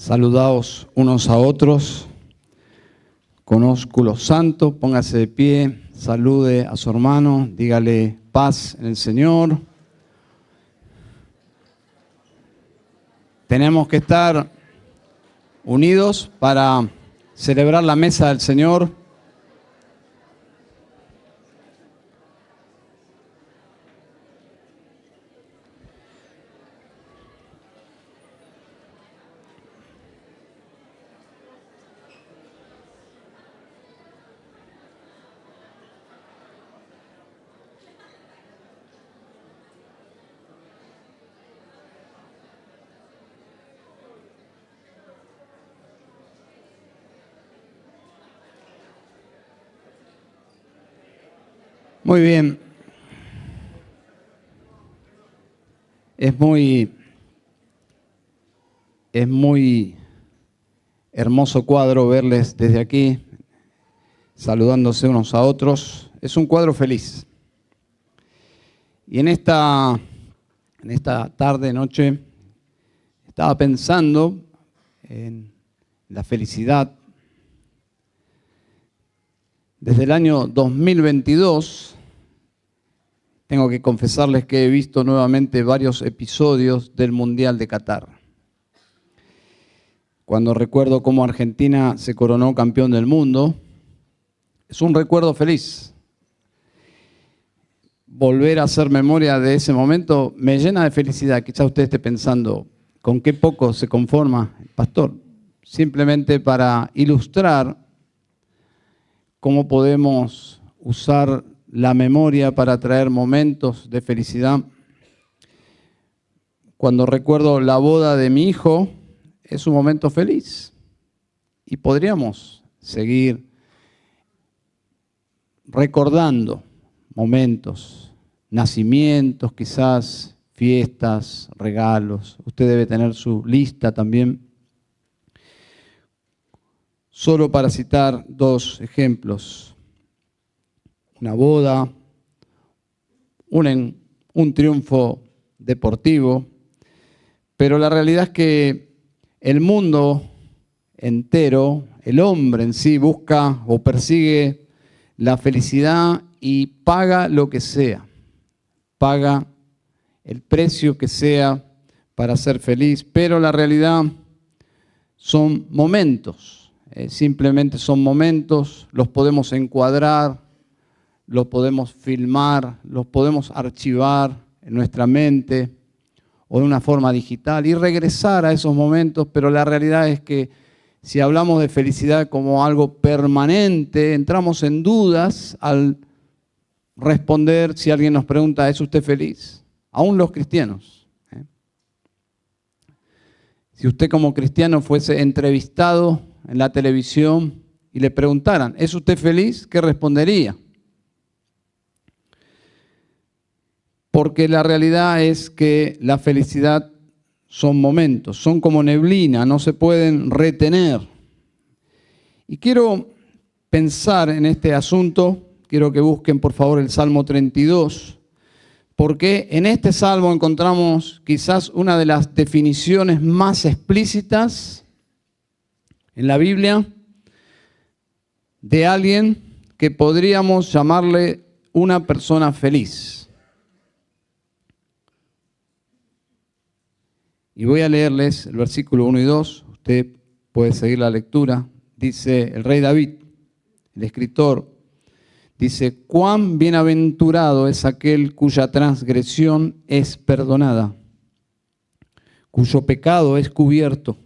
Saludaos unos a otros con ósculo santo, póngase de pie, salude a su hermano, dígale paz en el Señor. Tenemos que estar unidos para celebrar la mesa del Señor. Muy bien. Es muy hermoso cuadro verles desde aquí, saludándose unos a otros. Es un cuadro feliz. Y en esta tarde, noche, estaba pensando en la felicidad. Desde el año 2022, tengo que confesarles que he visto nuevamente varios episodios del Mundial de Qatar. Cuando recuerdo cómo Argentina se coronó campeón del mundo, es un recuerdo feliz. Volver a hacer memoria de ese momento me llena de felicidad. Quizá usted esté pensando, ¿con qué poco se conforma el pastor? Simplemente para ilustrar cómo podemos usar la memoria para traer momentos de felicidad. Cuando recuerdo la boda de mi hijo, es un momento feliz. Y podríamos seguir recordando momentos, nacimientos quizás, fiestas, regalos. Usted debe tener su lista también. Solo para citar dos ejemplos. Una boda, un triunfo deportivo, pero la realidad es que el mundo entero, el hombre en sí, busca o persigue la felicidad y paga lo que sea, paga el precio que sea para ser feliz, pero la realidad son momentos, simplemente son momentos, los podemos encuadrar, los podemos filmar, los podemos archivar en nuestra mente o de una forma digital y regresar a esos momentos, pero la realidad es que si hablamos de felicidad como algo permanente, entramos en dudas al responder si alguien nos pregunta, ¿es usted feliz? Aún los cristianos. Si usted como cristiano fuese entrevistado en la televisión y le preguntaran, ¿es usted feliz? ¿Qué respondería? Porque la realidad es que la felicidad son momentos, son como neblina, no se pueden retener. Y quiero pensar en este asunto, quiero que busquen por favor el Salmo 32, porque en este salmo encontramos quizás una de las definiciones más explícitas en la Biblia de alguien que podríamos llamarle una persona feliz. Y voy a leerles el versículo 1 y 2, usted puede seguir la lectura. Dice el rey David, el escritor, dice, cuán bienaventurado es aquel cuya transgresión es perdonada, cuyo pecado es cubierto.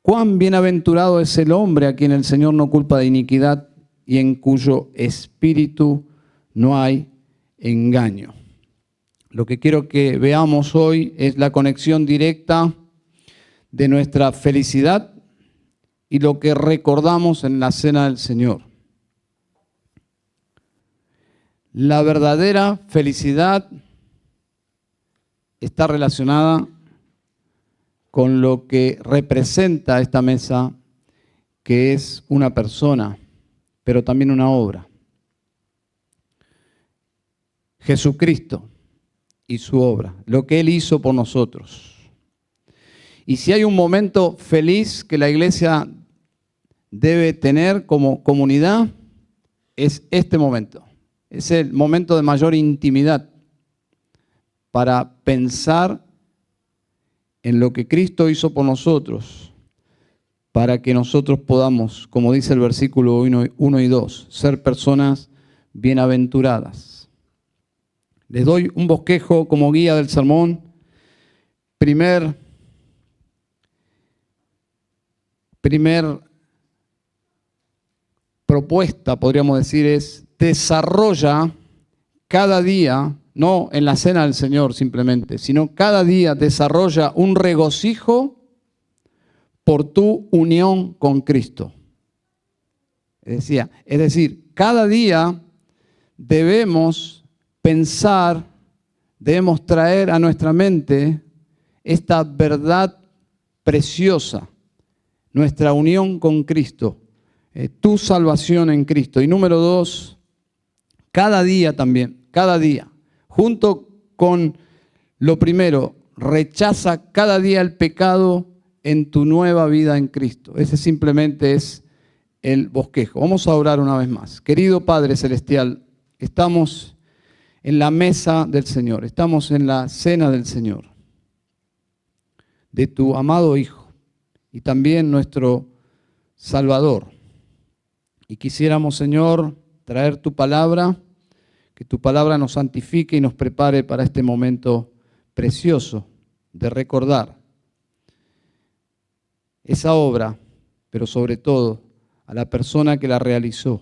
Cuán bienaventurado es el hombre a quien el Señor no culpa de iniquidad y en cuyo espíritu no hay engaño. Lo que quiero que veamos hoy es la conexión directa de nuestra felicidad y lo que recordamos en la cena del Señor. La verdadera felicidad está relacionada con lo que representa esta mesa, que es una persona, pero también una obra. Jesucristo y su obra, lo que Él hizo por nosotros. Y si hay un momento feliz que la iglesia debe tener como comunidad, es este momento. Es el momento de mayor intimidad para pensar en lo que Cristo hizo por nosotros, para que nosotros podamos, como dice el versículo 1 y 2, ser personas bienaventuradas. Les doy un bosquejo como guía del sermón. Primer propuesta, podríamos decir, es desarrolla cada día, no en la cena del Señor simplemente, sino cada día desarrolla un regocijo por tu unión con Cristo. Es decir, cada día debemos pensar, debemos traer a nuestra mente esta verdad preciosa, nuestra unión con Cristo, tu salvación en Cristo. Y número 2, cada día también, cada día, junto con lo primero, rechaza cada día el pecado en tu nueva vida en Cristo. Ese simplemente es el bosquejo. Vamos a orar una vez más. Querido Padre Celestial, estamos en la mesa del Señor, estamos en la cena del Señor, de tu amado Hijo y también nuestro Salvador. Y quisiéramos, Señor, traer tu palabra, que tu palabra nos santifique y nos prepare para este momento precioso de recordar esa obra, pero sobre todo a la persona que la realizó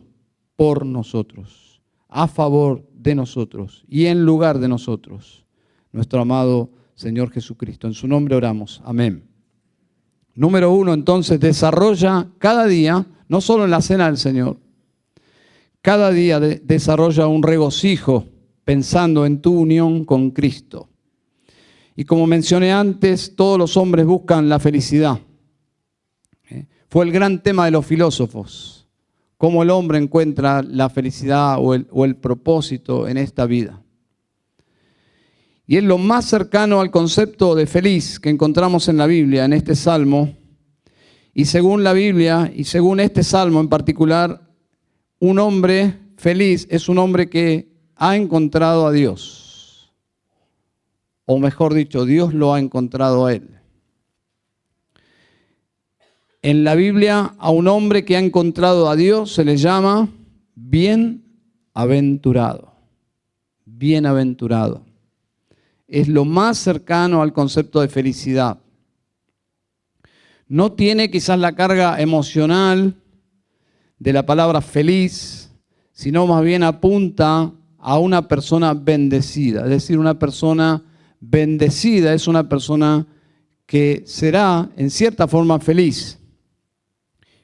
por nosotros, a favor de nosotros y en lugar de nosotros, nuestro amado Señor Jesucristo. En su nombre oramos. Amén. Número 1, entonces, desarrolla cada día, no solo en la cena del Señor, cada día desarrolla un regocijo pensando en tu unión con Cristo. Y como mencioné antes, todos los hombres buscan la felicidad. Fue el gran tema de los filósofos, cómo el hombre encuentra la felicidad o el propósito en esta vida. Y es lo más cercano al concepto de feliz que encontramos en la Biblia, en este salmo. Y según la Biblia, y según este salmo en particular, un hombre feliz es un hombre que ha encontrado a Dios. O mejor dicho, Dios lo ha encontrado a él. En la Biblia, a un hombre que ha encontrado a Dios se le llama bienaventurado. Bienaventurado. Es lo más cercano al concepto de felicidad. No tiene quizás la carga emocional de la palabra feliz, sino más bien apunta a una persona bendecida. Es decir, una persona bendecida es una persona que será en cierta forma feliz.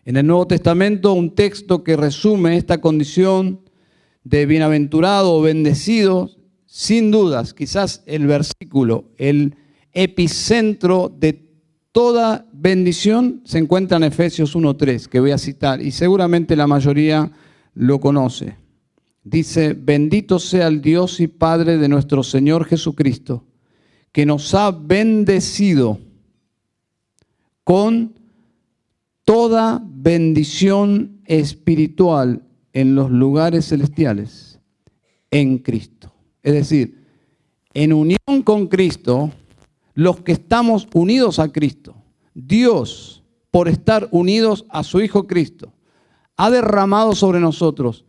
En el Nuevo Testamento, un texto que resume esta condición de bienaventurado o bendecido, sin dudas, quizás el versículo, el epicentro de toda bendición se encuentra en Efesios 1:3, que voy a citar, y seguramente la mayoría lo conoce. Dice: bendito sea el Dios y Padre de nuestro Señor Jesucristo, que nos ha bendecido con toda bendición espiritual en los lugares celestiales, en Cristo. Es decir, en unión con Cristo, los que estamos unidos a Cristo, Dios, por estar unidos a su Hijo Cristo, ha derramado sobre nosotros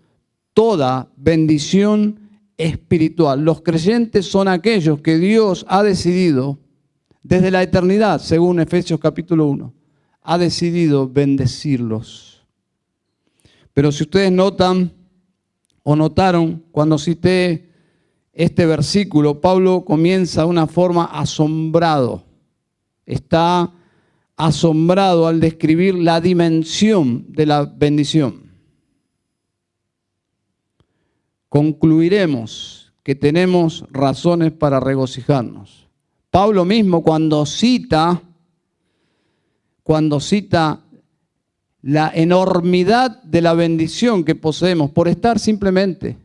toda bendición espiritual. Los creyentes son aquellos que Dios ha decidido desde la eternidad, según Efesios capítulo 1, ha decidido bendecirlos. Pero si ustedes notan o notaron, cuando cité este versículo, Pablo comienza de una forma asombrado. Está asombrado al describir la dimensión de la bendición. Concluiremos que tenemos razones para regocijarnos. Pablo mismo cuando cita la enormidad de la bendición que poseemos por estar simplemente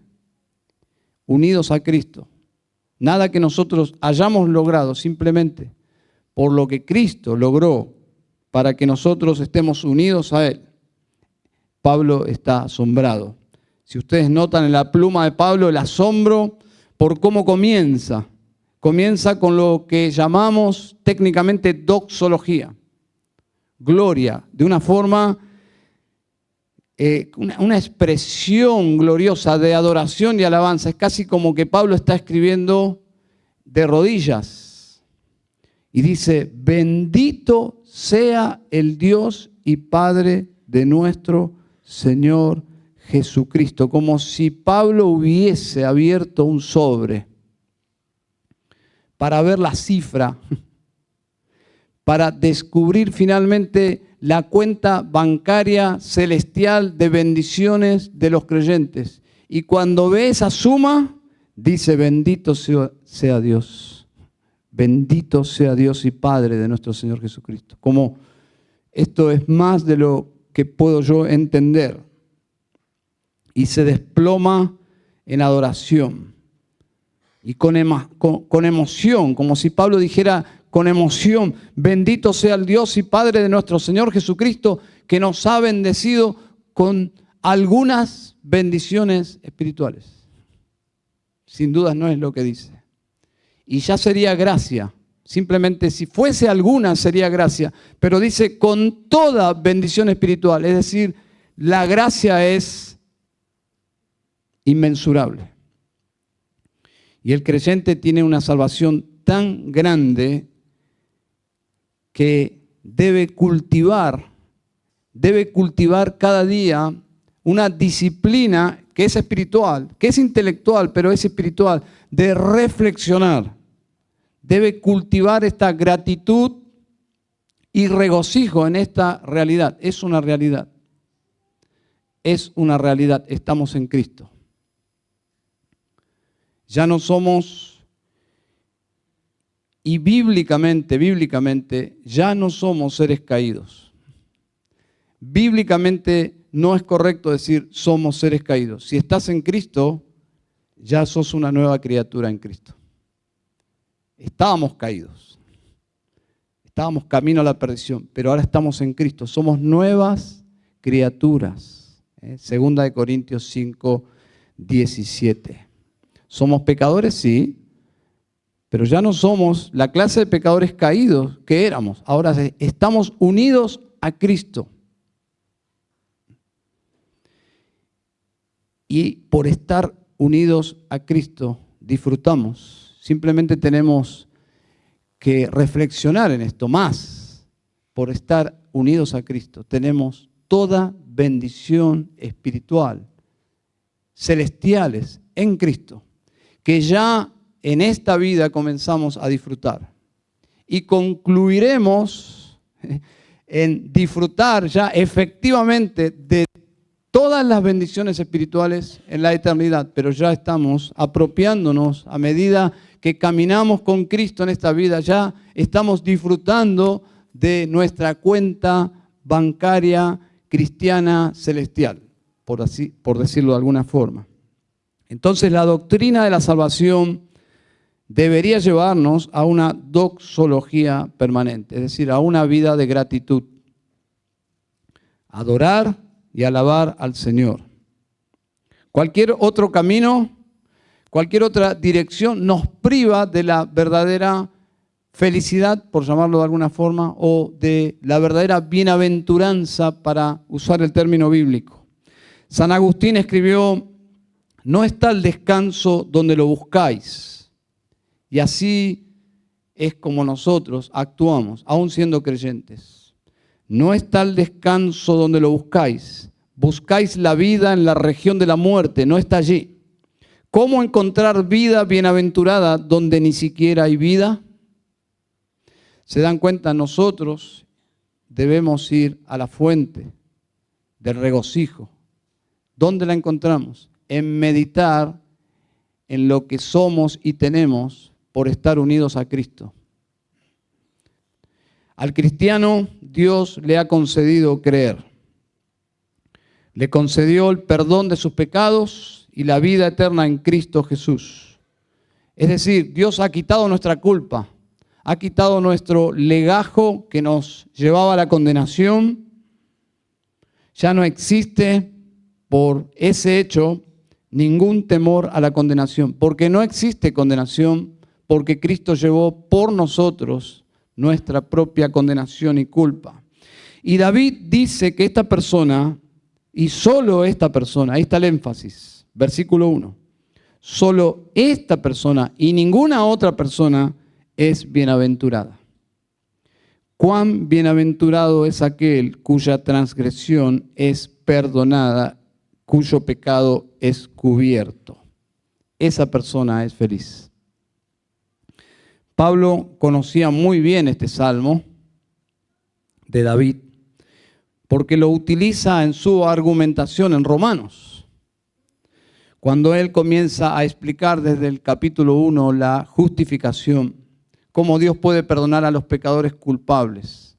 unidos a Cristo. Nada que nosotros hayamos logrado, simplemente por lo que Cristo logró para que nosotros estemos unidos a Él, Pablo está asombrado. Si ustedes notan en la pluma de Pablo el asombro por cómo comienza. Comienza con lo que llamamos técnicamente doxología. Gloria, de una forma, una expresión gloriosa de adoración y alabanza. Es casi como que Pablo está escribiendo de rodillas. Y dice, bendito sea el Dios y Padre de nuestro Señor Jesucristo. Como si Pablo hubiese abierto un sobre para ver la cifra, para descubrir finalmente la cuenta bancaria celestial de bendiciones de los creyentes. Y cuando ve esa suma, dice, bendito sea Dios. Bendito sea Dios y Padre de nuestro Señor Jesucristo. Como esto es más de lo que puedo yo entender. Y se desploma en adoración. Y con emoción, como si Pablo dijera con emoción, bendito sea el Dios y Padre de nuestro Señor Jesucristo, que nos ha bendecido con algunas bendiciones espirituales. Sin duda no es lo que dice. Y ya sería gracia. Simplemente si fuese alguna sería gracia. Pero dice con toda bendición espiritual. Es decir, la gracia es inmensurable. Y el creyente tiene una salvación tan grande que debe cultivar cada día una disciplina que es espiritual, que es intelectual, pero es espiritual, de reflexionar. Debe cultivar esta gratitud y regocijo en esta realidad. Es una realidad. Es una realidad. Estamos en Cristo. Ya no somos, y bíblicamente, ya no somos seres caídos. Bíblicamente no es correcto decir somos seres caídos. Si estás en Cristo, ya sos una nueva criatura en Cristo. Estábamos caídos. Estábamos camino a la perdición, pero ahora estamos en Cristo. Somos nuevas criaturas. Segunda de Corintios 5, 17. ¿Somos pecadores? Sí, pero ya no somos la clase de pecadores caídos que éramos. Ahora estamos unidos a Cristo. Y por estar unidos a Cristo disfrutamos. Simplemente tenemos que reflexionar en esto más. Por estar unidos a Cristo tenemos toda bendición espiritual, celestiales en Cristo, que ya en esta vida comenzamos a disfrutar. Y concluiremos en disfrutar ya efectivamente de todas las bendiciones espirituales en la eternidad, pero ya estamos apropiándonos a medida que caminamos con Cristo en esta vida, ya estamos disfrutando de nuestra cuenta bancaria cristiana celestial, por decirlo de alguna forma. Entonces la doctrina de la salvación debería llevarnos a una doxología permanente, es decir, a una vida de gratitud. Adorar y alabar al Señor. Cualquier otro camino, cualquier otra dirección nos priva de la verdadera felicidad, por llamarlo de alguna forma, o de la verdadera bienaventuranza, para usar el término bíblico. San Agustín escribió: no está el descanso donde lo buscáis. Y así es como nosotros actuamos, aún siendo creyentes. No está el descanso donde lo buscáis. Buscáis la vida en la región de la muerte, no está allí. ¿Cómo encontrar vida bienaventurada donde ni siquiera hay vida? ¿Se dan cuenta? Nosotros debemos ir a la fuente del regocijo. ¿Dónde la encontramos? En meditar en lo que somos y tenemos por estar unidos a Cristo. Al cristiano Dios le ha concedido creer. Le concedió el perdón de sus pecados y la vida eterna en Cristo Jesús. Es decir, Dios ha quitado nuestra culpa, ha quitado nuestro legajo que nos llevaba a la condenación. Ya no existe por ese hecho ningún temor a la condenación, porque no existe condenación, porque Cristo llevó por nosotros nuestra propia condenación y culpa. Y David dice que esta persona, y solo esta persona, ahí está el énfasis, versículo 1, solo esta persona y ninguna otra persona es bienaventurada. Cuán bienaventurado es aquel cuya transgresión es perdonada, cuyo pecado es cubierto. Esa persona es feliz. Pablo conocía muy bien este salmo de David porque lo utiliza en su argumentación en Romanos. Cuando él comienza a explicar desde el capítulo 1 la justificación, cómo Dios puede perdonar a los pecadores culpables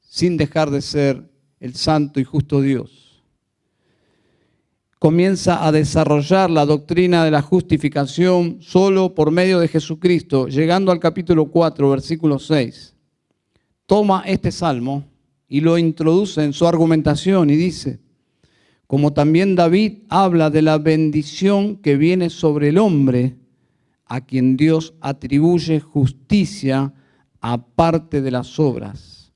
sin dejar de ser el santo y justo Dios. Comienza a desarrollar la doctrina de la justificación solo por medio de Jesucristo, llegando al capítulo 4, versículo 6. Toma este salmo y lo introduce en su argumentación y dice, como también David habla de la bendición que viene sobre el hombre, a quien Dios atribuye justicia aparte de las obras.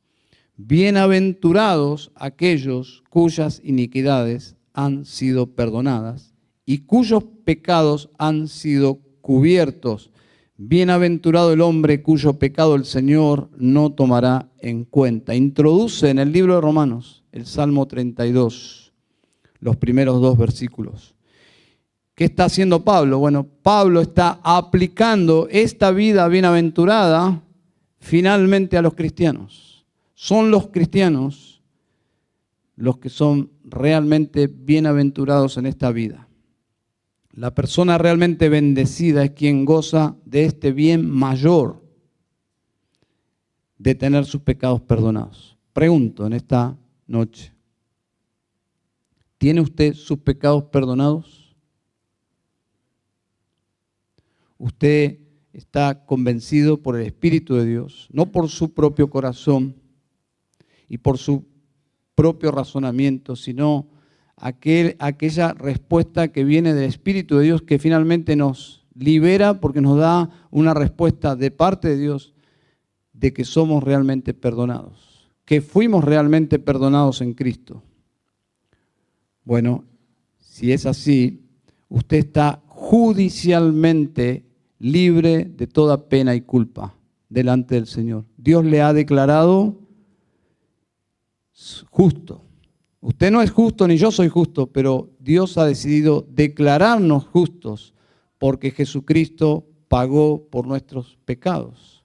Bienaventurados aquellos cuyas iniquidades han sido perdonadas y cuyos pecados han sido cubiertos. Bienaventurado el hombre cuyo pecado el Señor no tomará en cuenta. Introduce en el libro de Romanos el Salmo 32, los primeros 2 versículos. ¿Qué está haciendo Pablo? Bueno, Pablo está aplicando esta vida bienaventurada finalmente a los cristianos. Son los cristianos los que son realmente bienaventurados en esta vida. La persona realmente bendecida es quien goza de este bien mayor de tener sus pecados perdonados. Pregunto en esta noche, ¿tiene usted sus pecados perdonados? Usted está convencido por el Espíritu de Dios, no por su propio corazón y por su propio razonamiento, sino aquella respuesta que viene del Espíritu de Dios que finalmente nos libera porque nos da una respuesta de parte de Dios de que somos realmente perdonados, que fuimos realmente perdonados en Cristo. Bueno, si es así, usted está judicialmente libre de toda pena y culpa delante del Señor. Dios le ha declarado justo. Usted no es justo ni yo soy justo, pero Dios ha decidido declararnos justos porque Jesucristo pagó por nuestros pecados,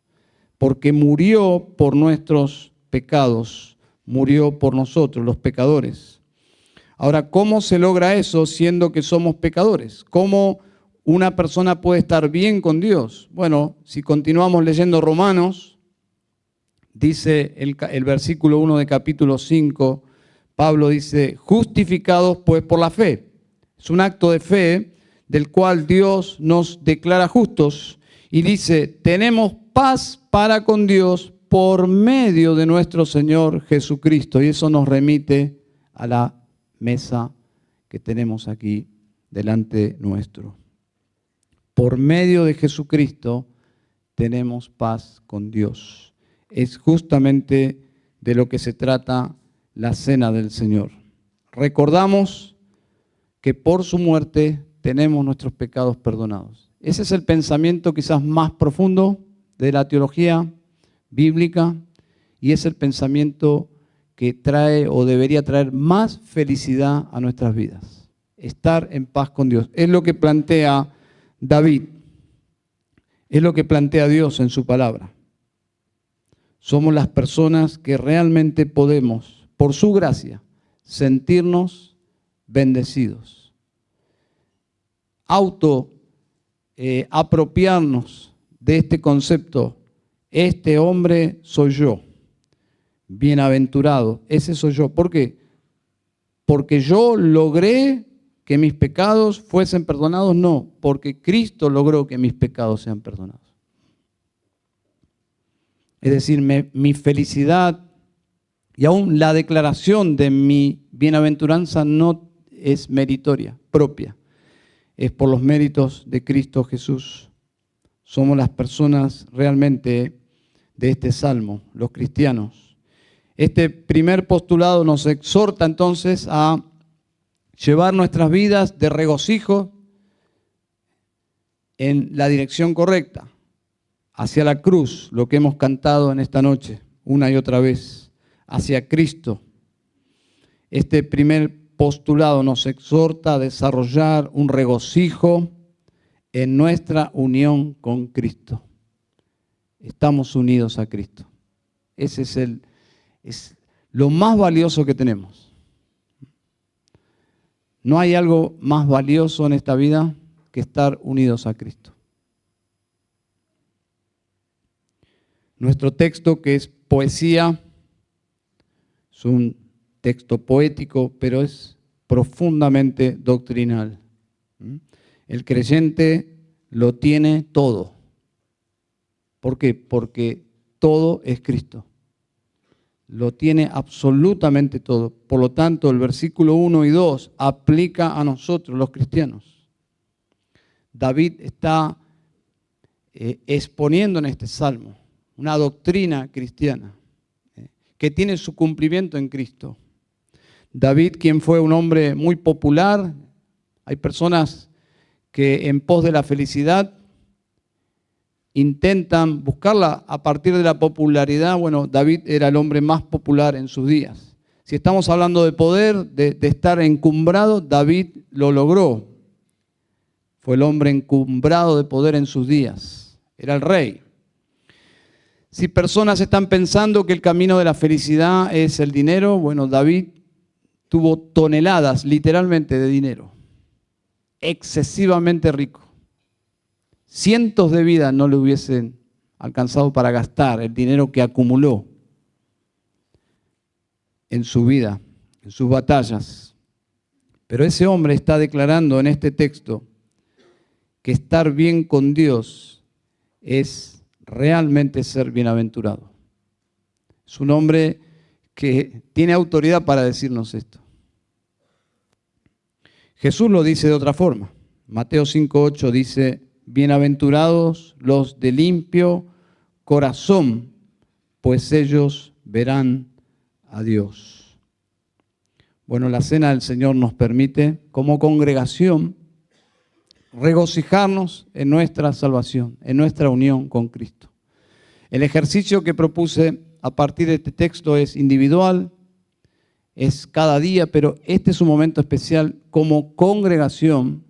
porque murió por nuestros pecados, murió por nosotros, los pecadores. Ahora, ¿cómo se logra eso siendo que somos pecadores? ¿Cómo una persona puede estar bien con Dios? Bueno, si continuamos leyendo Romanos, dice el versículo 1 de capítulo 5, Pablo dice, justificados pues por la fe. Es un acto de fe del cual Dios nos declara justos y dice, tenemos paz para con Dios por medio de nuestro Señor Jesucristo. Y eso nos remite a la mesa que tenemos aquí delante nuestro. Por medio de Jesucristo tenemos paz con Dios. Es justamente de lo que se trata la cena del Señor. Recordamos que por su muerte tenemos nuestros pecados perdonados. Ese es el pensamiento quizás más profundo de la teología bíblica y es el pensamiento que trae o debería traer más felicidad a nuestras vidas. Estar en paz con Dios. Es lo que plantea David. Es lo que plantea Dios en su palabra. Somos las personas que realmente podemos, por su gracia, sentirnos bendecidos. Apropiarnos de este concepto. Este hombre soy yo. Bienaventurado, ese soy yo. ¿Por qué? Porque yo logré que mis pecados fuesen perdonados, no, porque Cristo logró que mis pecados sean perdonados. Es decir, mi felicidad y aún la declaración de mi bienaventuranza no es meritoria, propia. Es por los méritos de Cristo Jesús. Somos las personas realmente de este salmo, los cristianos. Este primer postulado nos exhorta entonces a llevar nuestras vidas de regocijo en la dirección correcta, hacia la cruz, lo que hemos cantado en esta noche, una y otra vez, hacia Cristo. Este primer postulado nos exhorta a desarrollar un regocijo en nuestra unión con Cristo. Estamos unidos a Cristo. Ese es lo más valioso que tenemos. No hay algo más valioso en esta vida que estar unidos a Cristo. Nuestro texto, que es poesía, es un texto poético, pero es profundamente doctrinal. El creyente lo tiene todo. ¿Por qué? Porque todo es Cristo. Lo tiene absolutamente todo. Por lo tanto, el versículo 1 y 2 aplica a nosotros, los cristianos. David está exponiendo en este salmo una doctrina cristiana que tiene su cumplimiento en Cristo. David, quien fue un hombre muy popular, hay personas que en pos de la felicidad intentan buscarla a partir de la popularidad. Bueno, David era el hombre más popular en sus días. Si estamos hablando de poder, de estar encumbrado, David lo logró. Fue el hombre encumbrado de poder en sus días. Era el rey. Si personas están pensando que el camino de la felicidad es el dinero, bueno, David tuvo toneladas, literalmente, de dinero. Excesivamente rico. Cientos de vidas no le hubiesen alcanzado para gastar el dinero que acumuló en su vida, en sus batallas. Pero ese hombre está declarando en este texto que estar bien con Dios es realmente ser bienaventurado. Es un hombre que tiene autoridad para decirnos esto. Jesús lo dice de otra forma. Mateo 5:8 dice: bienaventurados los de limpio corazón, pues ellos verán a Dios. Bueno, la cena del Señor nos permite, como congregación, regocijarnos en nuestra salvación, en nuestra unión con Cristo. El ejercicio que propuse a partir de este texto es individual, es cada día, pero este es un momento especial. Como congregación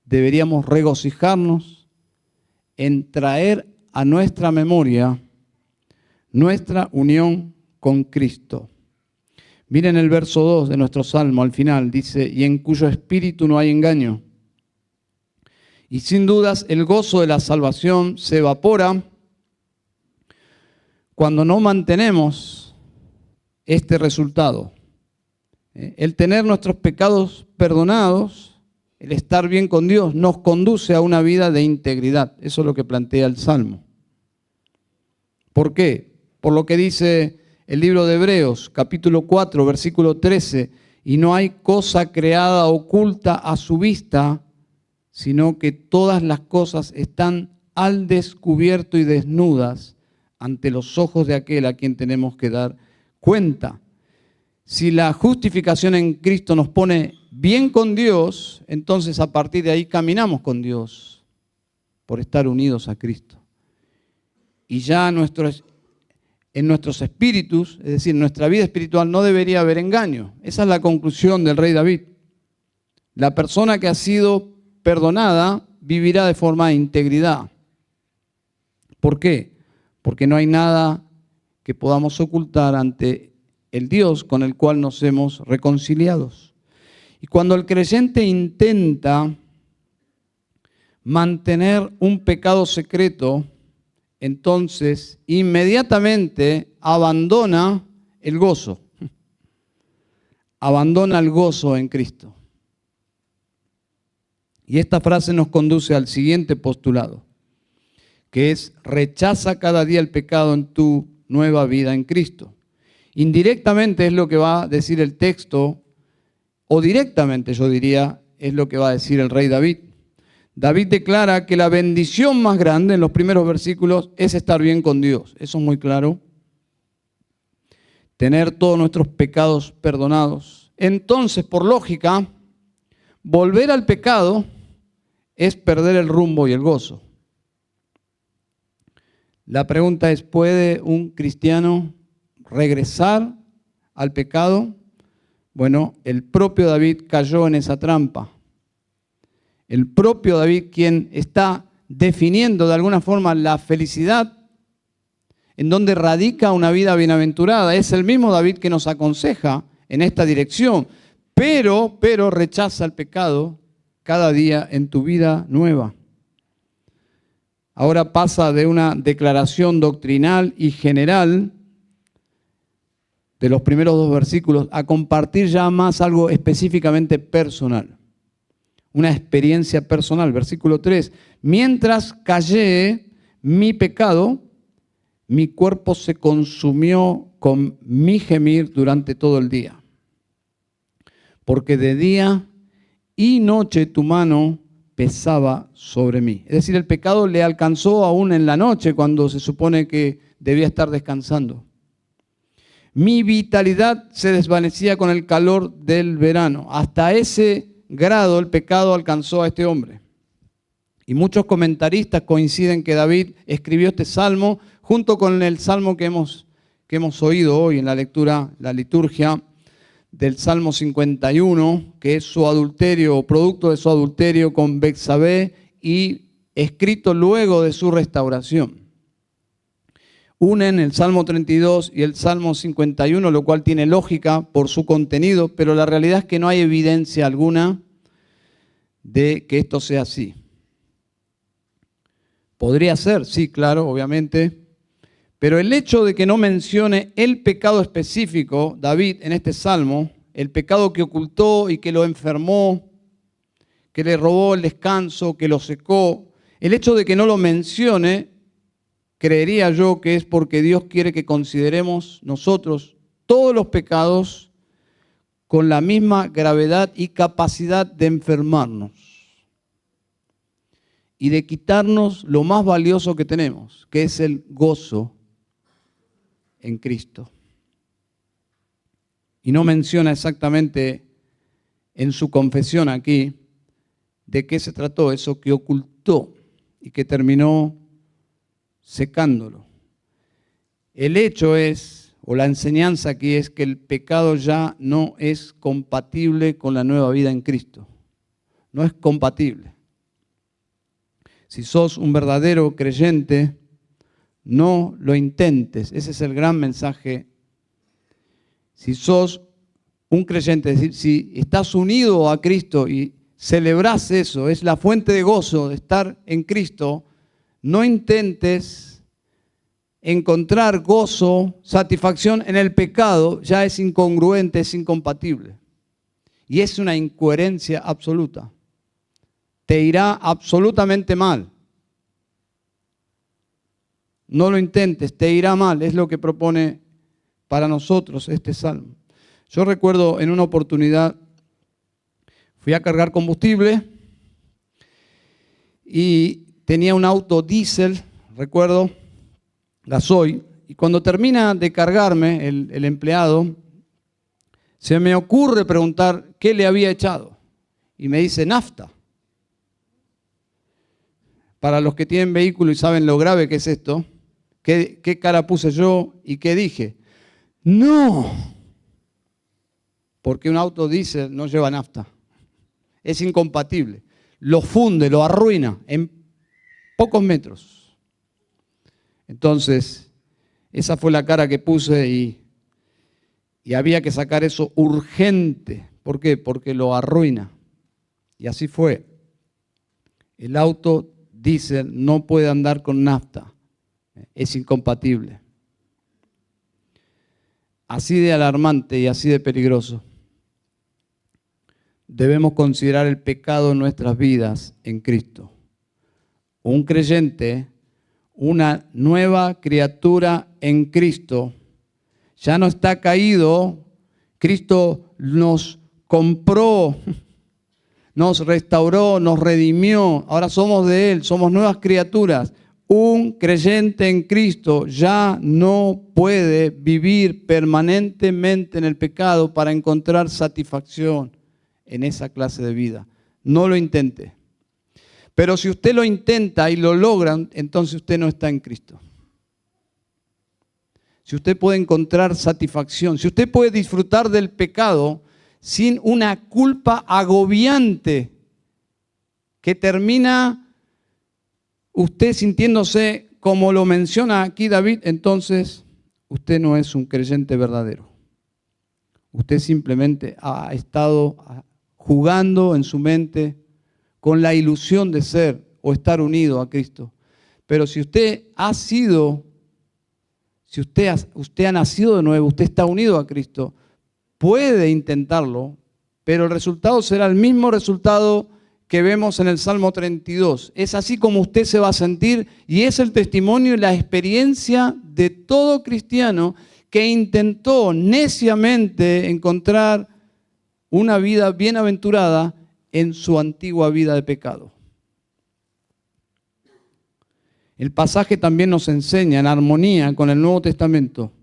deberíamos regocijarnos en traer a nuestra memoria nuestra unión con Cristo. Miren el verso 2 de nuestro salmo, al final dice: y en cuyo espíritu no hay engaño. Y sin dudas el gozo de la salvación se evapora cuando no mantenemos este resultado. El tener nuestros pecados perdonados, el estar bien con Dios, nos conduce a una vida de integridad. Eso es lo que plantea el Salmo. ¿Por qué? Por lo que dice el libro de Hebreos, capítulo 4, versículo 13, y no hay cosa creada oculta a su vista, sino que todas las cosas están al descubierto y desnudas ante los ojos de aquel a quien tenemos que dar cuenta. Si la justificación en Cristo nos pone bien con Dios, entonces a partir de ahí caminamos con Dios por estar unidos a Cristo. Y ya en nuestros espíritus, es decir, en nuestra vida espiritual, no debería haber engaño. Esa es la conclusión del rey David. La persona que ha sido perdonada vivirá de forma de integridad. ¿Por qué? Porque no hay nada que podamos ocultar ante el Dios con el cual nos hemos reconciliado. Y cuando el creyente intenta mantener un pecado secreto, entonces inmediatamente abandona el gozo. Abandona el gozo en Cristo. Y esta frase nos conduce al siguiente postulado, que es rechaza cada día el pecado en tu nueva vida en Cristo. Indirectamente es lo que va a decir el texto, o directamente yo diría, es lo que va a decir el rey David. David declara que la bendición más grande en los primeros versículos es estar bien con Dios. Eso es muy claro. Tener todos nuestros pecados perdonados. Entonces, por lógica, volver al pecado es perder el rumbo y el gozo. La pregunta es, ¿puede un cristiano regresar al pecado? Bueno, el propio David cayó en esa trampa. El propio David, quien está definiendo de alguna forma la felicidad, en donde radica una vida bienaventurada, es el mismo David que nos aconseja en esta dirección, pero rechaza el pecado cada día en tu vida nueva. Ahora pasa de una declaración doctrinal y general de los primeros 2 versículos a compartir ya más algo específicamente personal. Una experiencia personal. Versículo 3. Mientras callé mi pecado, mi cuerpo se consumió con mi gemir durante todo el día. Porque de día y noche tu mano pesaba sobre mí. Es decir, el pecado le alcanzó aún en la noche cuando se supone que debía estar descansando. Mi vitalidad se desvanecía con el calor del verano. Hasta ese grado el pecado alcanzó a este hombre. Y muchos comentaristas coinciden que David escribió este salmo junto con el salmo que hemos oído hoy en la lectura, la liturgia del Salmo 51, que es su adulterio, o producto de su adulterio con Betsabé y escrito luego de su restauración. Unen el Salmo 32 y el Salmo 51, lo cual tiene lógica por su contenido, pero la realidad es que no hay evidencia alguna de que esto sea así. Podría ser, sí, claro, obviamente, pero el hecho de que no mencione el pecado específico, David, en este salmo, el pecado que ocultó y que lo enfermó, que le robó el descanso, que lo secó, el hecho de que no lo mencione, creería yo que es porque Dios quiere que consideremos nosotros todos los pecados con la misma gravedad y capacidad de enfermarnos y de quitarnos lo más valioso que tenemos, que es el gozo en Cristo. Y no menciona exactamente en su confesión aquí de qué se trató eso que ocultó y que terminó secándolo. El hecho es, o la enseñanza aquí es que el pecado ya no es compatible con la nueva vida en Cristo. No es compatible. Si sos un verdadero creyente, no lo intentes. Ese es el gran mensaje. Si sos un creyente, es decir, si estás unido a Cristo y celebrás eso, es la fuente de gozo de estar en Cristo, no intentes encontrar gozo, satisfacción en el pecado, ya es incongruente, es incompatible. Y es una incoherencia absoluta. Te irá absolutamente mal. No lo intentes, te irá mal, es lo que propone para nosotros este salmo. Yo recuerdo en una oportunidad, fui a cargar combustible y tenía un auto diésel, recuerdo, gasoil, y cuando termina de cargarme el empleado, se me ocurre preguntar qué le había echado. Y me dice, nafta. Para los que tienen vehículo y saben lo grave que es esto, ¿qué cara puse yo y qué dije? ¡No! Porque un auto diésel no lleva nafta. Es incompatible. Lo funde, lo arruina en pocos metros. Entonces, esa fue la cara que puse y había que sacar eso urgente. ¿Por qué? Porque lo arruina. Y así fue. El auto diésel no puede andar con nafta. Es incompatible. Así de alarmante y así de peligroso. Debemos considerar el pecado en nuestras vidas en Cristo. Un creyente una nueva criatura en Cristo. Ya no está caído. Cristo nos compró, nos restauró, nos redimió. Ahora somos de Él, somos nuevas criaturas. Un creyente en Cristo ya no puede vivir permanentemente en el pecado para encontrar satisfacción en esa clase de vida. No lo intente. Pero si usted lo intenta y lo logra, entonces usted no está en Cristo. Si usted puede encontrar satisfacción, si usted puede disfrutar del pecado sin una culpa agobiante que termina usted sintiéndose como lo menciona aquí David, entonces usted no es un creyente verdadero. Usted simplemente ha estado jugando en su mente con la ilusión de ser o estar unido a Cristo. Pero si usted ha sido, si usted ha nacido de nuevo, usted está unido a Cristo, puede intentarlo, pero el resultado será el mismo resultado que vemos en el Salmo 32. Es así como usted se va a sentir y es el testimonio y la experiencia de todo cristiano que intentó neciamente encontrar una vida bienaventurada en su antigua vida de pecado. El pasaje también nos enseña en armonía con el Nuevo Testamento.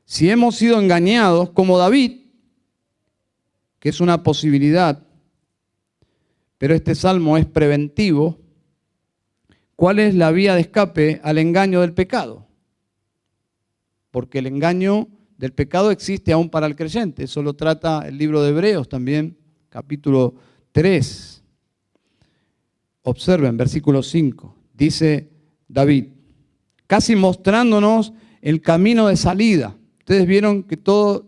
Si hemos sido engañados como David, que es una posibilidad, pero este salmo es preventivo, ¿cuál es la vía de escape al engaño del pecado? Porque el engaño del pecado existe aún para el creyente. Eso lo trata el libro de Hebreos también, capítulo 3. Observen, versículo 5. Dice David, casi mostrándonos el camino de salida. Ustedes vieron que todo,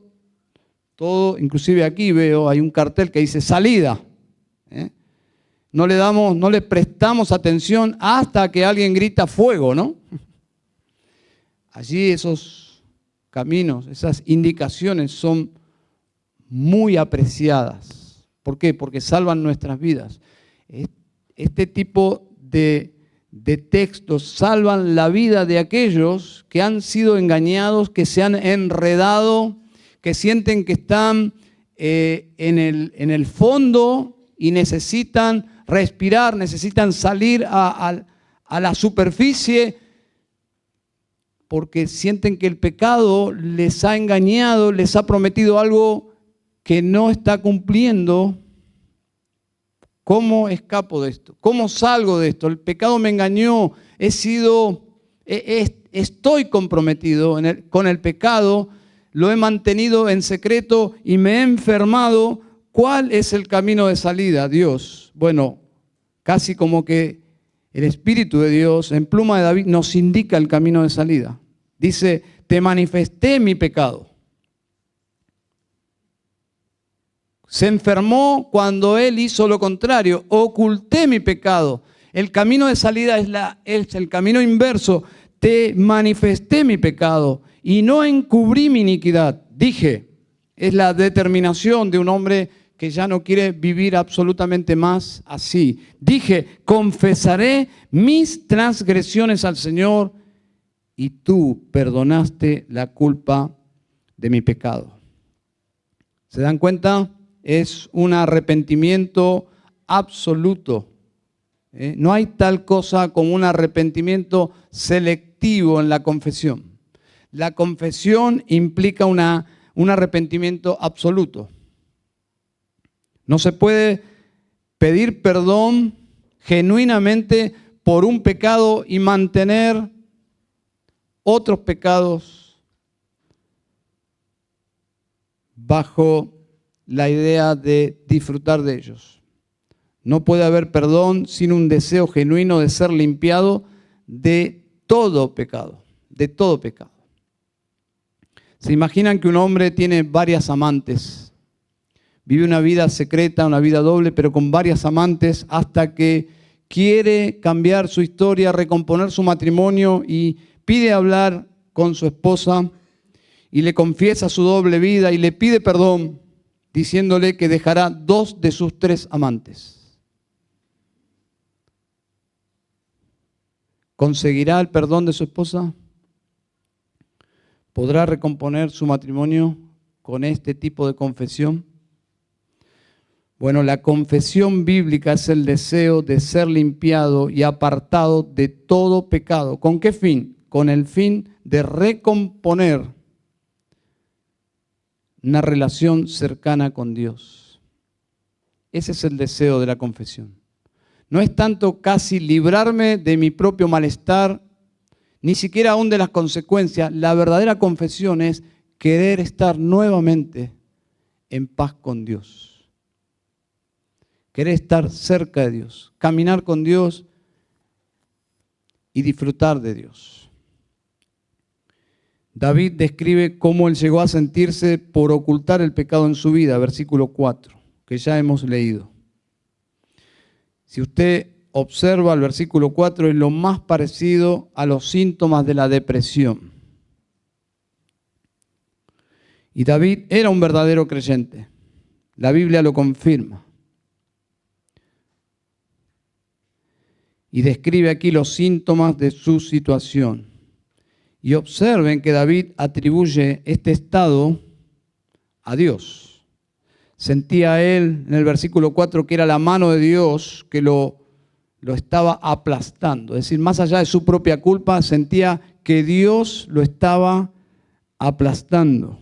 inclusive aquí veo, hay un cartel que dice salida. No le prestamos atención hasta que alguien grita fuego, ¿no? Allí esos caminos, esas indicaciones son muy apreciadas. ¿Por qué? Porque salvan nuestras vidas. Este tipo de textos salvan la vida de aquellos que han sido engañados, que se han enredado, que sienten que están en el fondo y necesitan respirar, necesitan salir a la superficie porque sienten que el pecado les ha engañado, les ha prometido algo que no está cumpliendo. ¿Cómo escapo de esto? ¿Cómo salgo de esto? El pecado me engañó, estoy comprometido con el pecado, lo he mantenido en secreto y me he enfermado. ¿Cuál es el camino de salida, Dios? Bueno, casi como que el Espíritu de Dios, en pluma de David, nos indica el camino de salida. Dice, te manifesté mi pecado. Se enfermó cuando él hizo lo contrario, oculté mi pecado. El camino de salida es el camino inverso. Te manifesté mi pecado y no encubrí mi iniquidad. Dije, es la determinación de un hombre que ya no quiere vivir absolutamente más así. Dije, confesaré mis transgresiones al Señor y tú perdonaste la culpa de mi pecado. ¿Se dan cuenta? Es un arrepentimiento absoluto. No hay tal cosa como un arrepentimiento selectivo en la confesión. La confesión implica un arrepentimiento absoluto. No se puede pedir perdón genuinamente por un pecado y mantener otros pecados bajo la idea de disfrutar de ellos. No puede haber perdón sin un deseo genuino de ser limpiado de todo pecado, de todo pecado. ¿Se imaginan que un hombre tiene varias amantes? Vive una vida secreta, una vida doble, pero con varias amantes hasta que quiere cambiar su historia, recomponer su matrimonio y pide hablar con su esposa y le confiesa su doble vida y le pide perdón, diciéndole que dejará 2 de sus 3 amantes. ¿Conseguirá el perdón de su esposa? ¿Podrá recomponer su matrimonio con este tipo de confesión? Bueno, la confesión bíblica es el deseo de ser limpiado y apartado de todo pecado. ¿Con qué fin? Con el fin de recomponer una relación cercana con Dios. Ese es el deseo de la confesión. No es tanto casi librarme de mi propio malestar, ni siquiera aún de las consecuencias. La verdadera confesión es querer estar nuevamente en paz con Dios. Querer estar cerca de Dios, caminar con Dios y disfrutar de Dios. David describe cómo él llegó a sentirse por ocultar el pecado en su vida, versículo 4, que ya hemos leído. Si usted observa el versículo 4, es lo más parecido a los síntomas de la depresión. Y David era un verdadero creyente. La Biblia lo confirma. Y describe aquí los síntomas de su situación. Y observen que David atribuye este estado a Dios. Sentía él en el versículo 4 que era la mano de Dios que lo estaba aplastando. Es decir, más allá de su propia culpa, sentía que Dios lo estaba aplastando.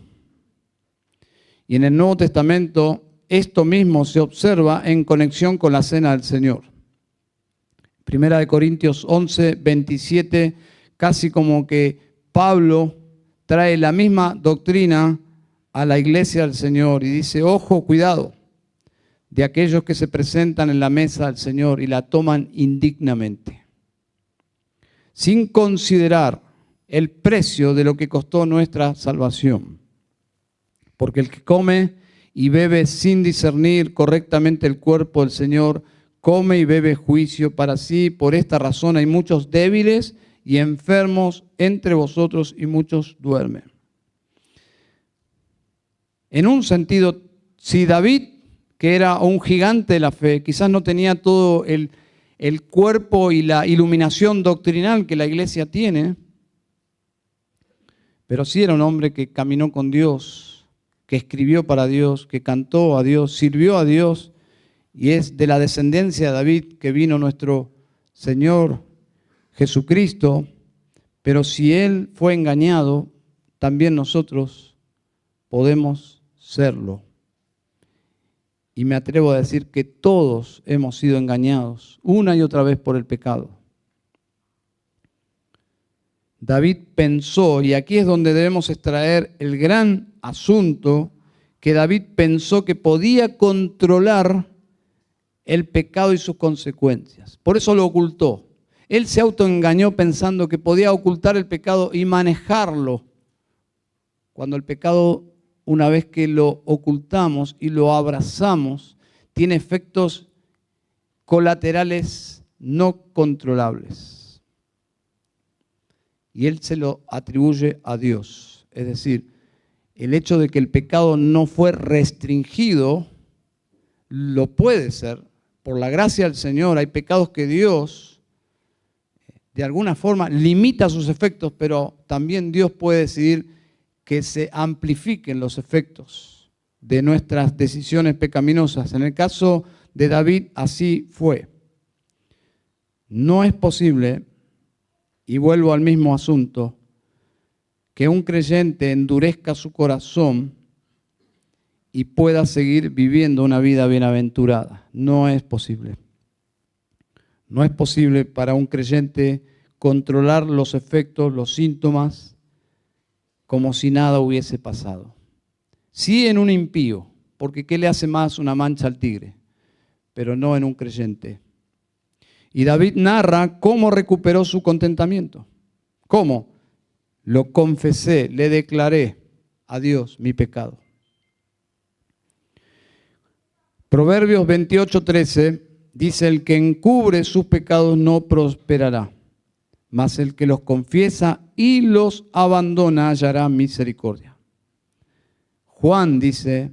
Y en el Nuevo Testamento esto mismo se observa en conexión con la cena del Señor. Primera de Corintios 11, 27, casi como que Pablo trae la misma doctrina a la iglesia del Señor y dice, ojo, cuidado, de aquellos que se presentan en la mesa del Señor y la toman indignamente, sin considerar el precio de lo que costó nuestra salvación. Porque el que come y bebe sin discernir correctamente el cuerpo del Señor, come y bebe juicio para sí. Por esta razón hay muchos débiles y enfermos entre vosotros y muchos duermen. En un sentido, si David, que era un gigante de la fe, quizás no tenía todo el cuerpo y la iluminación doctrinal que la iglesia tiene, pero sí era un hombre que caminó con Dios, que escribió para Dios, que cantó a Dios, sirvió a Dios, y es de la descendencia de David que vino nuestro Señor Jesucristo. Pero si él fue engañado, también nosotros podemos serlo. Y me atrevo a decir que todos hemos sido engañados una y otra vez por el pecado. David pensó, y aquí es donde debemos extraer el gran asunto, que David pensó que podía controlar el pecado y sus consecuencias. Por eso lo ocultó. Él se autoengañó pensando que podía ocultar el pecado y manejarlo. Cuando el pecado, una vez que lo ocultamos y lo abrazamos, tiene efectos colaterales no controlables. Y él se lo atribuye a Dios. Es decir, el hecho de que el pecado no fue restringido, lo puede ser. Por la gracia del Señor, hay pecados que Dios, de alguna forma, limita sus efectos, pero también Dios puede decidir que se amplifiquen los efectos de nuestras decisiones pecaminosas. En el caso de David, así fue. No es posible, y vuelvo al mismo asunto, que un creyente endurezca su corazón y pueda seguir viviendo una vida bienaventurada. No es posible. No es posible para un creyente controlar los efectos, los síntomas, como si nada hubiese pasado. Sí en un impío, porque ¿qué le hace más una mancha al tigre? Pero no en un creyente. Y David narra cómo recuperó su contentamiento. ¿Cómo? Lo confesé, le declaré a Dios mi pecado. Proverbios 28:13 dice, el que encubre sus pecados no prosperará, mas el que los confiesa y los abandona hallará misericordia. Juan dice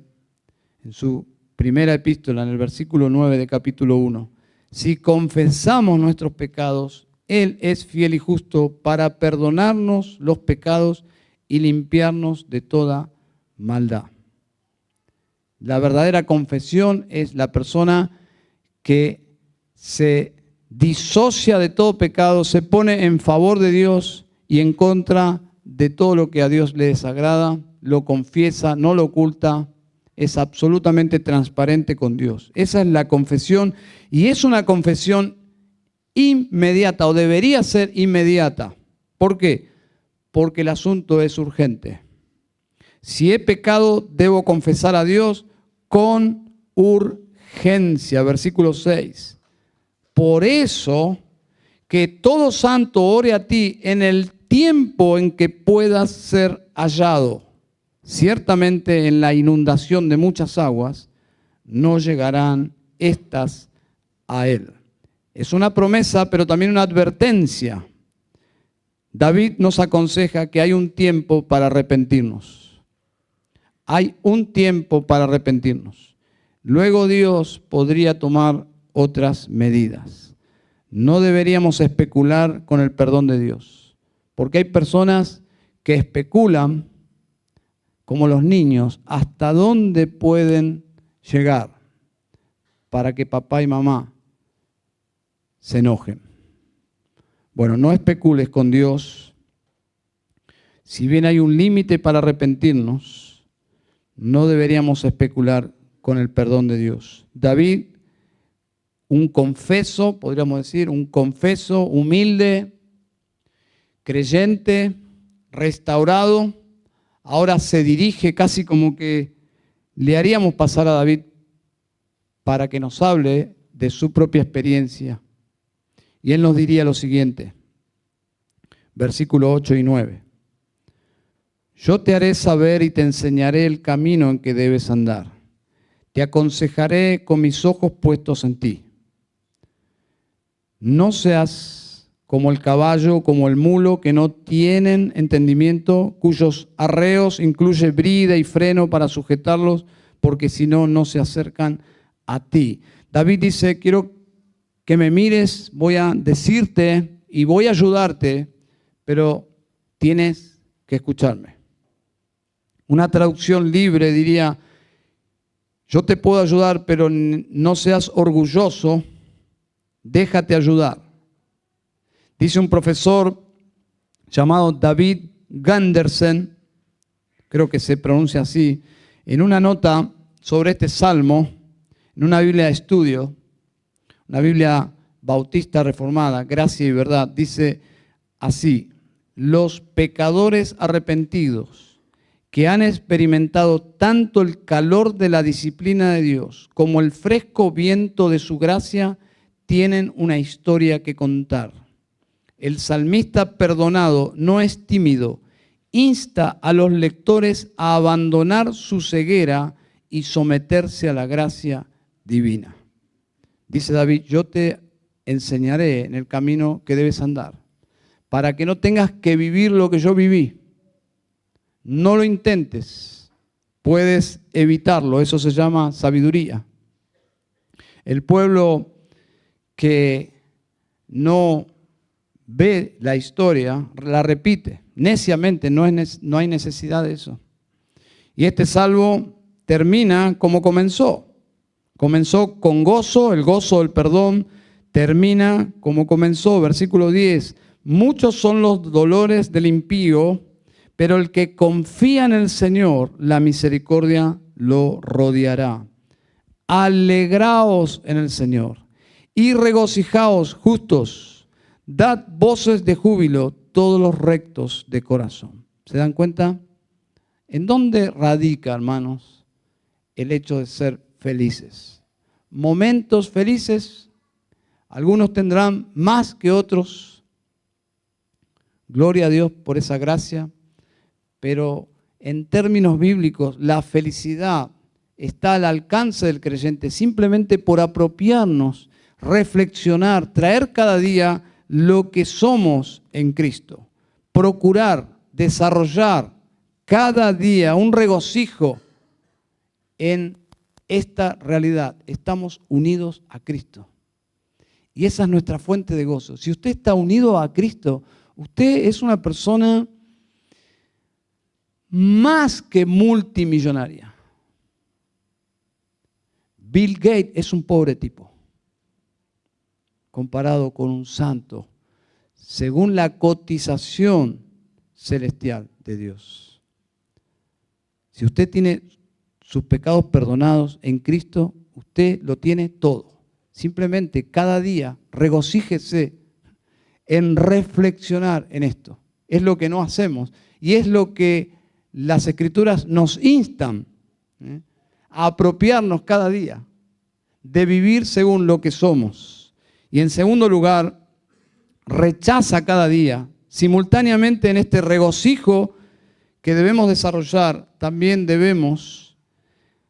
en su primera epístola, en el versículo 9 de capítulo 1, si confesamos nuestros pecados, Él es fiel y justo para perdonarnos los pecados y limpiarnos de toda maldad. La verdadera confesión es la persona que se disocia de todo pecado, se pone en favor de Dios y en contra de todo lo que a Dios le desagrada, lo confiesa, no lo oculta, es absolutamente transparente con Dios. Esa es la confesión, y es una confesión inmediata, o debería ser inmediata. ¿Por qué? Porque el asunto es urgente. Si he pecado, debo confesar a Dios con urgencia. Versículo 6. Por eso, que todo santo ore a ti en el tiempo en que puedas ser hallado. Ciertamente en la inundación de muchas aguas no llegarán estas a él. Es una promesa, pero también una advertencia. David nos aconseja que hay un tiempo para arrepentirnos. Hay un tiempo para arrepentirnos. Luego Dios podría tomar otras medidas. No deberíamos especular con el perdón de Dios, porque hay personas que especulan, como los niños, hasta dónde pueden llegar para que papá y mamá se enojen. Bueno, no especules con Dios. Si bien hay un límite para arrepentirnos, no deberíamos especular con el perdón de Dios. David, un confeso, podríamos decir, un confeso humilde, creyente, restaurado, ahora se dirige casi como que le haríamos pasar a David para que nos hable de su propia experiencia. Y él nos diría lo siguiente, versículos 8 y 9. Yo te haré saber y te enseñaré el camino en que debes andar. Te aconsejaré con mis ojos puestos en ti. No seas como el caballo, como el mulo, que no tienen entendimiento, cuyos arreos incluye brida y freno para sujetarlos, porque si no, no se acercan a ti. David dice, quiero que me mires, voy a decirte y voy a ayudarte, pero tienes que escucharme. Una traducción libre diría, yo te puedo ayudar, pero no seas orgulloso, déjate ayudar. Dice un profesor llamado David Gandersen, creo que se pronuncia así, en una nota sobre este salmo, en una Biblia de estudio, una Biblia bautista reformada, Gracia y Verdad, dice así: los pecadores arrepentidos que han experimentado tanto el calor de la disciplina de Dios como el fresco viento de su gracia tienen una historia que contar. El salmista perdonado no es tímido, insta a los lectores a abandonar su ceguera y someterse a la gracia divina. Dice David, yo te enseñaré en el camino que debes andar, para que no tengas que vivir lo que yo viví. No lo intentes, puedes evitarlo, eso se llama sabiduría. El pueblo que no ve la historia, la repite neciamente, no hay necesidad de eso. Y este salmo termina como comenzó. Comenzó con gozo, el gozo del perdón, termina como comenzó, versículo 10. Muchos son los dolores del impío, pero el que confía en el Señor, la misericordia lo rodeará. Alegraos en el Señor y regocijaos justos. Dad voces de júbilo todos los rectos de corazón. ¿Se dan cuenta? ¿En dónde radica, hermanos, el hecho de ser felices? Momentos felices, algunos tendrán más que otros. Gloria a Dios por esa gracia. Pero en términos bíblicos, la felicidad está al alcance del creyente simplemente por apropiarnos, reflexionar, traer cada día lo que somos en Cristo. Procurar, desarrollar cada día un regocijo en esta realidad. Estamos unidos a Cristo. Y esa es nuestra fuente de gozo. Si usted está unido a Cristo, usted es una persona más que multimillonaria. Bill Gates es un pobre tipo, comparado con un santo, según la cotización celestial de Dios. Si usted tiene sus pecados perdonados en Cristo, usted lo tiene todo. Simplemente cada día regocíjese en reflexionar en esto. Es lo que no hacemos y es lo que las Escrituras nos instan a apropiarnos cada día de vivir según lo que somos. Y en segundo lugar, rechaza cada día, simultáneamente en este regocijo que debemos desarrollar, también debemos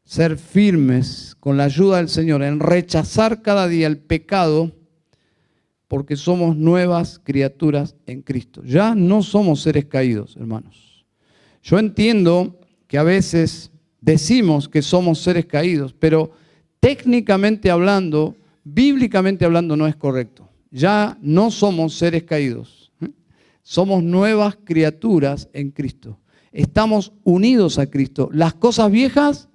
ser firmes con la ayuda del Señor en rechazar cada día el pecado, porque somos nuevas criaturas en Cristo. Ya no somos seres caídos, hermanos. Yo entiendo que a veces decimos que somos seres caídos, pero técnicamente hablando, bíblicamente hablando, no es correcto. Ya no somos seres caídos. Somos nuevas criaturas en Cristo. Estamos unidos a Cristo. Las cosas viejas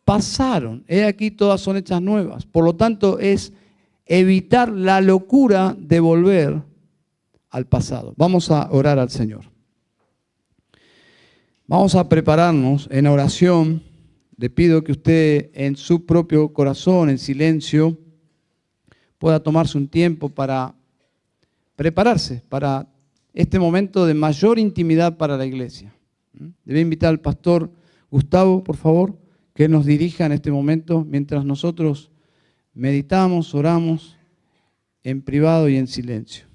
pasaron. He aquí, todas son hechas nuevas. Por lo tanto, es evitar la locura de volver al pasado. Vamos a orar al Señor. Vamos a prepararnos en oración. Le pido que usted en su propio corazón, en silencio, pueda tomarse un tiempo para prepararse para este momento de mayor intimidad para la iglesia. Debe invitar al pastor Gustavo, por favor, que nos dirija en este momento mientras nosotros meditamos, oramos en privado y en silencio.